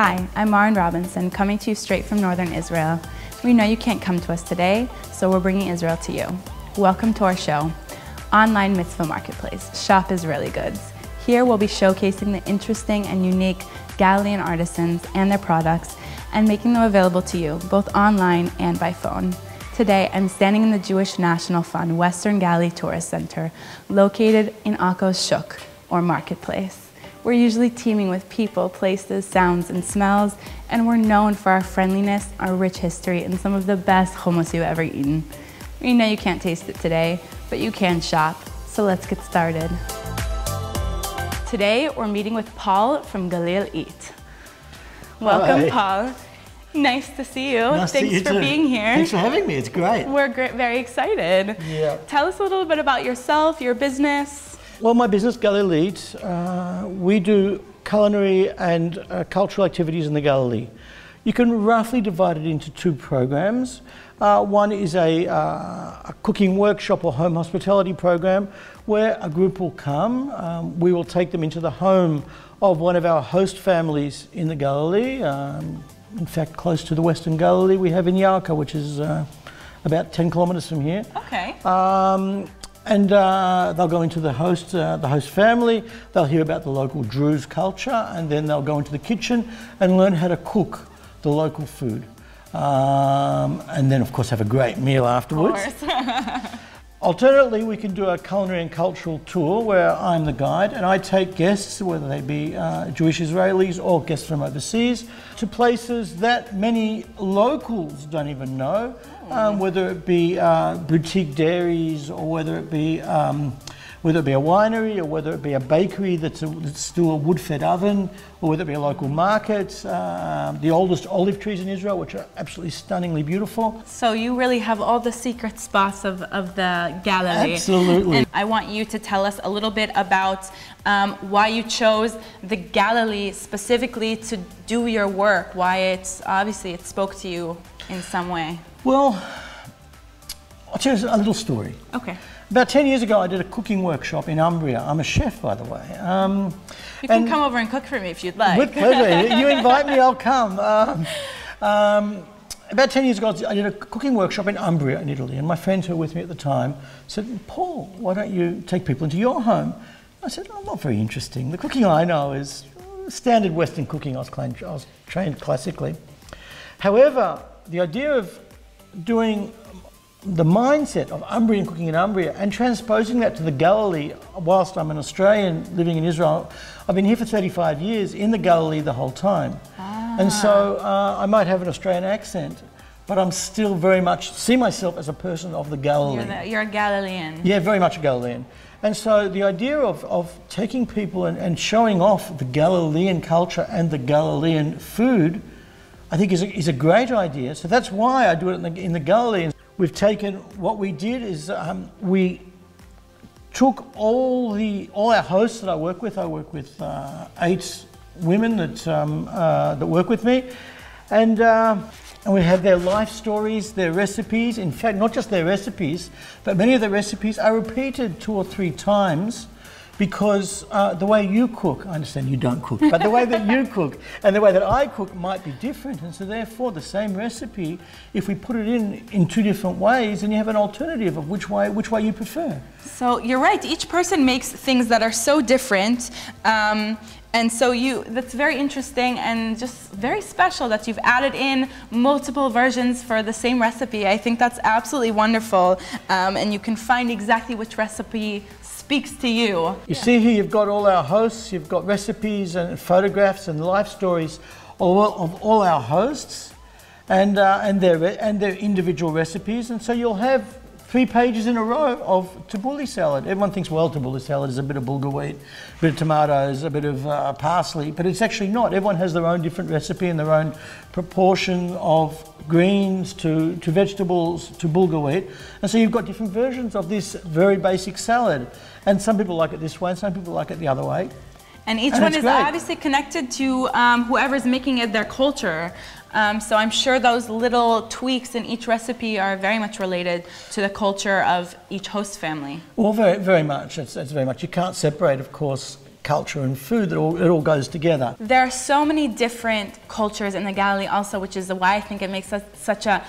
Hi, I'm Maren Robinson, coming to you straight from Northern Israel. We know you can't come to us today, so we're bringing Israel to you. Welcome to our show, Online Mitzvah Marketplace, Shop Israeli Goods. Here we'll be showcasing the interesting and unique Galilean artisans and their products and making them available to you, both online and by phone. Today, I'm standing in the Jewish National Fund Western Galilee Tourist Center, located in Akko's Shuk, or marketplace. We're usually teeming with people, places, sounds, and smells, and we're known for our friendliness, our rich history, and some of the best hummus you've ever eaten. We know you can't taste it today, but you can shop, so let's get started. Today, we're meeting with Paul from Galileat. Welcome, Hi. Paul. Nice to see you. Nice Thanks to you for too. being here. Thanks for having me. It's great. We're very excited. Yeah. Tell us a little bit about yourself, your business. Well, my business, Galileat, we do culinary and cultural activities in the Galilee. You can roughly divide it into two programs. One is a cooking workshop or home hospitality program where a group will come. We will take them into the home of one of our host families in the Galilee. In fact, close to the Western Galilee, we have in Yarka, which is about 10 kilometres from here. Okay. And they'll go into the host family, they'll hear about the local Druze culture, and then they'll go into the kitchen and learn how to cook the local food. And then, of course, have a great meal afterwards. Of course. Alternately, we can do a culinary and cultural tour where I'm the guide and I take guests, whether they be Jewish Israelis or guests from overseas, to places that many locals don't even know, whether it be boutique dairies or whether it be a winery or whether it be a bakery that's still a wood-fed oven, or whether it be a local market, the oldest olive trees in Israel, which are absolutely stunningly beautiful. So you really have all the secret spots of the Galilee. Absolutely. And I want you to tell us a little bit about why you chose the Galilee specifically to do your work, why obviously it spoke to you in some way. Well, I'll tell you a little story. Okay. About 10 years ago, I did a cooking workshop in Umbria. I'm a chef, by the way. You can come over and cook for me if you'd like. With pleasure. You invite me, I'll come. About 10 years ago, I did a cooking workshop in Umbria in Italy, and my friends who were with me at the time said, Paul, why don't you take people into your home? I said, oh, not very interesting. The cooking I know is standard Western cooking. I was trained classically. However, the idea of doing the mindset of Umbrian cooking in Umbria and transposing that to the Galilee, whilst I'm an Australian living in Israel, I've been here for 35 years in the Galilee the whole time. And so I might have an Australian accent, but I'm still very much see myself as a person of the Galilee. You're a Galilean. Yeah, very much a Galilean. And so the idea of taking people and showing off the Galilean culture and the Galilean food, I think is a great idea. So that's why I do it in the Galilee. We've taken, what we did is we took all our hosts that I work with 8 women that work with me, and we have their life stories, their recipes. In fact, not just their recipes, but many of the recipes are repeated 2 or 3 times, because the way you cook, I understand you don't cook, but the way that you cook and the way that I cook might be different, and so therefore the same recipe, if we put it in 2 different ways, then you have an alternative of which way you prefer. So you're right, each person makes things that are so different, and so that's very interesting and just very special that you've added in multiple versions for the same recipe. I think that's absolutely wonderful, and you can find exactly which recipe speaks to you. You see here you've got all our hosts, you've got recipes and photographs and life stories of all our hosts and their individual recipes, and so you'll have 3 pages in a row of tabbouleh salad. Everyone thinks, well, tabbouleh salad is a bit of bulgur wheat, a bit of tomatoes, a bit of parsley, but it's actually not. Everyone has their own different recipe and their own proportion of greens to vegetables to bulgur wheat. And so you've got different versions of this very basic salad. And some people like it this way and some people like it the other way. And each one is obviously connected to whoever's making it, their culture. So I'm sure those little tweaks in each recipe are very much related to the culture of each host family. Well, very, very much. It's very much. You can't separate, of course, multicultural and food, it all goes together. There are so many different cultures in the Galilee also, which is why I think it makes us such a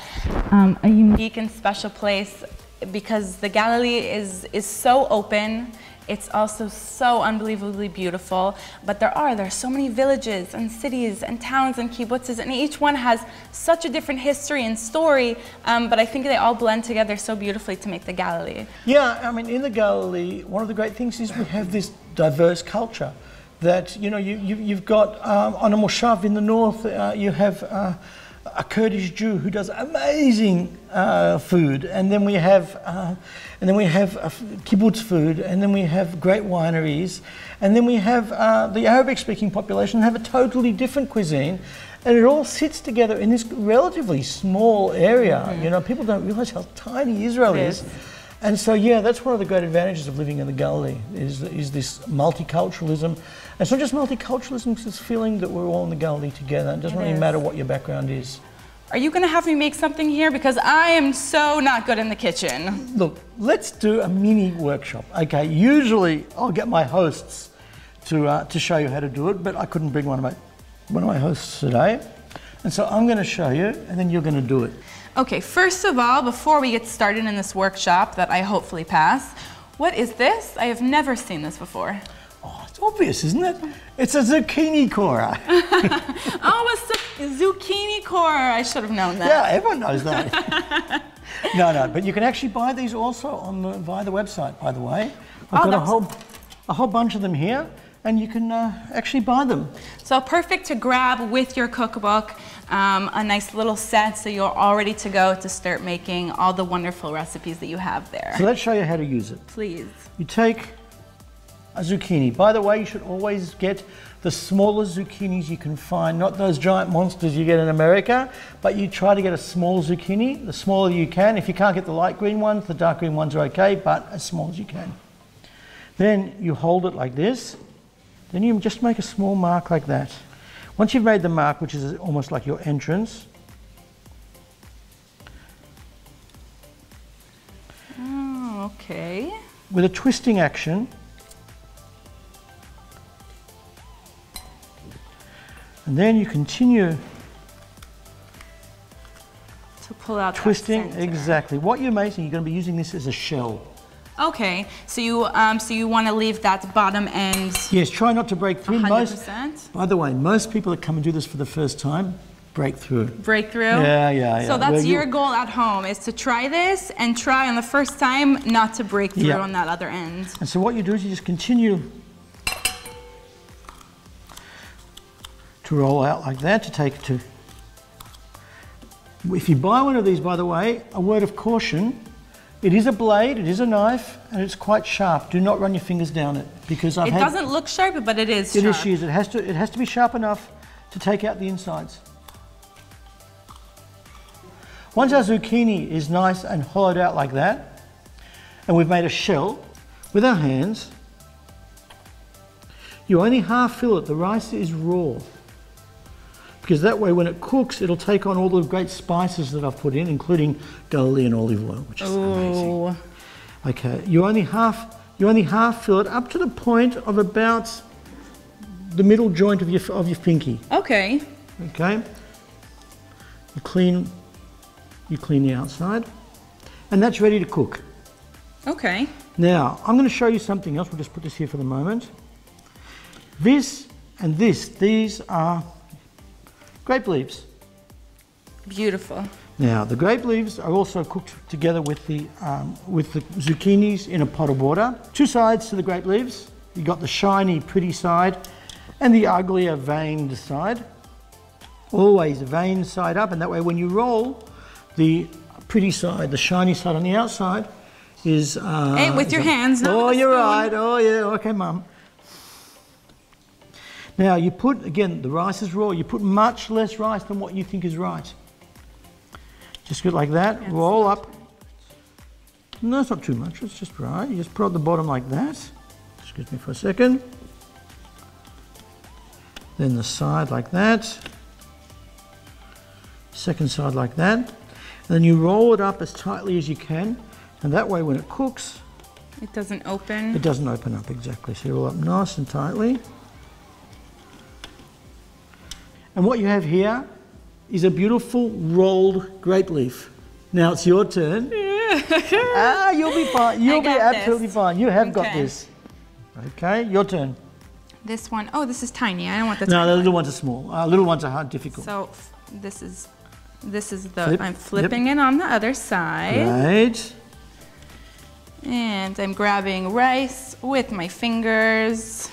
unique and special place, because the Galilee is so open. It's also so unbelievably beautiful, but there are so many villages and cities and towns and kibbutzes, and each one has such a different history and story, but I think they all blend together so beautifully to make the Galilee. Yeah, I mean, in the Galilee, one of the great things is we have this diverse culture that, you know, you've got on a moshav in the north, you have a Kurdish Jew who does amazing food, and then we have kibbutz food, and then we have great wineries, and then we have the Arabic-speaking population have a totally different cuisine, and it all sits together in this relatively small area. Mm-hmm. You know, people don't realize how tiny Israel is. And so, yeah, that's one of the great advantages of living in the Galilee, is this multiculturalism. And it's not just multiculturalism, it's this feeling that we're all in the Galilee together. It doesn't really matter what your background is. Are you going to have me make something here? Because I am so not good in the kitchen. Look, let's do a mini workshop. Okay, usually I'll get my hosts to show you how to do it, but I couldn't bring one of my hosts today. And so I'm going to show you, and then you're going to do it. Okay, first of all, before we get started in this workshop that I hopefully pass, what is this? I have never seen this before. Oh, it's obvious, isn't it? It's a zucchini core. Oh, a zucchini core. I should have known that. Yeah, everyone knows that. No, but you can actually buy these also via the website, by the way. I've got a whole bunch of them here, and you can actually buy them. So perfect to grab with your cookbook, a nice little set so you're all ready to go to start making all the wonderful recipes that you have there. So let's show you how to use it. Please. You take a zucchini. By the way, you should always get the smallest zucchinis you can find, not those giant monsters you get in America, but you try to get a small zucchini, the smaller you can. If you can't get the light green ones, the dark green ones are okay, but as small as you can. Then you hold it like this. Then you just make a small mark like that. Once you've made the mark, which is almost like your entrance, oh, okay. With a twisting action, and then you continue to pull out twisting. That center. Exactly. What you're making, you're going to be using this as a shell. Okay, so you want to leave that bottom end. Yes, try not to break through. 100%. By the way, most people that come and do this for the first time break through. Break through? Yeah. So that's your goal at home, is to try this and try on the first time not to break through on that other end. And so what you do is you just continue to roll out like that, to take it to... If you buy one of these, by the way, a word of caution, it is a blade, it is a knife, and it's quite sharp. Do not run your fingers down it, because it doesn't look sharp, but it is sharp. It is. It has to be sharp enough to take out the insides. Once our zucchini is nice and hollowed out like that, and we've made a shell with our hands, you only half fill it. The rice is raw, because that way when it cooks, it'll take on all the great spices that I've put in, including Galilean olive oil, which is amazing. Okay, you only half fill it up to the point of about the middle joint of your pinky. Okay. Okay. You clean the outside, and that's ready to cook. Okay. Now I'm going to show you something else. We'll just put this here for the moment. This and this, these are grape leaves. Beautiful. Now the grape leaves are also cooked together with the zucchinis in a pot of water. Two sides to the grape leaves. You got the shiny, pretty side, and the uglier, veined side. Always veined side up, and that way when you roll, the pretty side, the shiny side on the outside, is. Hey, with your hands. Not oh, you're right. Oh, yeah. Okay, Mum. Now you put, again, the rice is raw. You put much less rice than what you think is right. Just go like that, yes. Roll up. No, it's not too much, it's just right. You just put at the bottom like that. Excuse me for a second. Then the side like that. Second side like that. And then you roll it up as tightly as you can. And that way when it cooks, It doesn't open. It doesn't open up, exactly. So you're all up nice and tightly. And what you have here is a beautiful rolled grape leaf. Now it's your turn. You'll be fine. You'll be absolutely fine. You have got this. Okay, your turn. This one, oh, this is tiny. I don't want the No, tiny the one. little ones are small. Little ones are hard, difficult. So this is the, I'm flipping it on the other side. Right. And I'm grabbing rice with my fingers.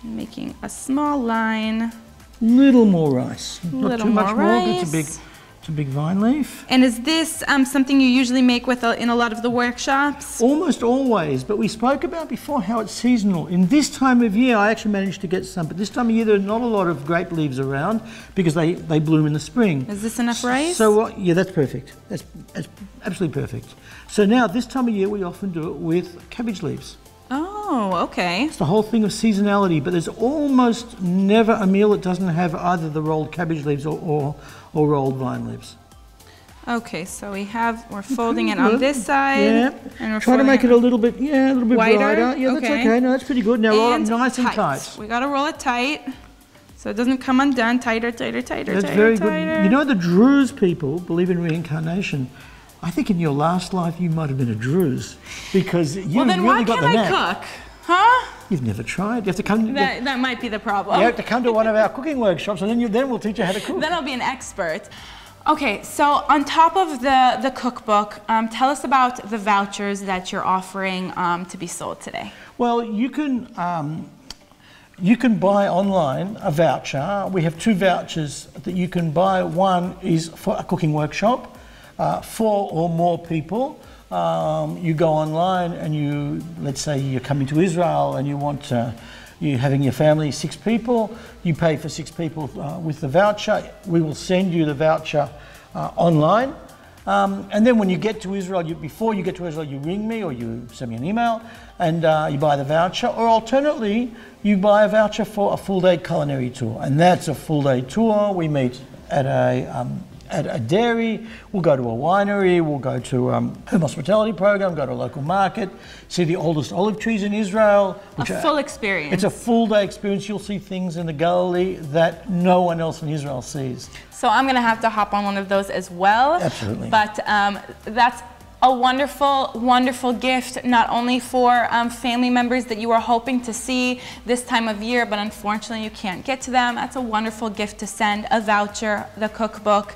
Making a small line. Little more rice. Not too much more. Rice. It's a big vine leaf. And is this something you usually make with in a lot of the workshops? Almost always, but we spoke about before how it's seasonal. In this time of year, I actually managed to get some, but this time of year there are not a lot of grape leaves around because they bloom in the spring. Is this enough rice? So yeah, that's perfect. That's absolutely perfect. So now this time of year we often do it with cabbage leaves. Oh, okay. It's the whole thing of seasonality, but there's almost never a meal that doesn't have either the rolled cabbage leaves or rolled vine leaves. Okay, so we're folding it on this side. Yeah. And we're trying to make it a little bit wider. wider. Yeah, that's okay. No, that's pretty good. Now roll it nice and tight. We gotta roll it tight so it doesn't come undone. Tighter, tighter, tighter, that's tighter, very tighter. good. You know, the Druze people believe in reincarnation. I think in your last life you might have been a Druze because you well, then really got the knack. Why can't I cook? Huh? You've never tried. You have to come. That might be the problem. You have to come to one of our cooking workshops, and then we'll teach you how to cook. Then I'll be an expert. Okay, so on top of the cookbook, tell us about the vouchers that you're offering to be sold today. Well, you can buy online a voucher. We have 2 vouchers that you can buy. One is for a cooking workshop, 4 or more people. You go online and let's say you're coming to Israel and you want you're having your family 6 people, you pay for 6 people with the voucher. We will send you the voucher online. And then when you get to Israel, before you get to Israel, you ring me or you send me an email and you buy the voucher. Or alternately, you buy a voucher for a full-day culinary tour. And that's a full-day tour. We meet at a dairy, we'll go to a winery, we'll go to a home hospitality program, go to a local market, see the oldest olive trees in Israel. A full experience. It's a full day experience. You'll see things in the Galilee that no one else in Israel sees. So I'm going to have to hop on one of those as well. Absolutely. But that's a wonderful, wonderful gift, not only for family members that you are hoping to see this time of year, but unfortunately you can't get to them. That's a wonderful gift to send, a voucher, the cookbook,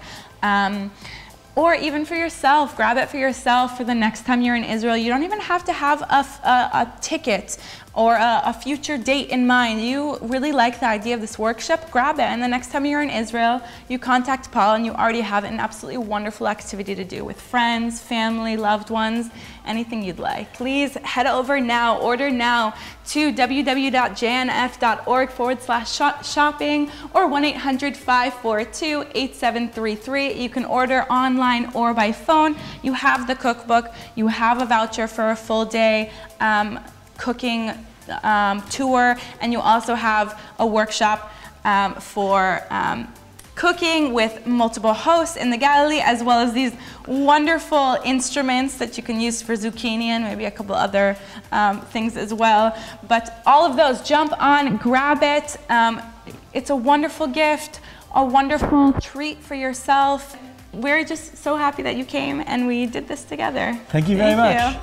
or even for yourself. Grab it for yourself for the next time you're in Israel. You don't even have to have a ticket or a future date in mind. You really like the idea of this workshop, grab it, and the next time you're in Israel, you contact Paul and you already have an absolutely wonderful activity to do with friends, family, loved ones, anything you'd like. Please head over now, order now to www.jnf.org/shopping or 1-800-542-8733. You can order online or by phone. You have the cookbook, you have a voucher for a full day cooking tour, and you also have a workshop for cooking with multiple hosts in the Galilee, as well as these wonderful instruments that you can use for zucchini and maybe a couple other things as well. But all of those, jump on, grab it. It's a wonderful gift, a wonderful treat for yourself. We're just so happy that you came and we did this together. Thank you very much.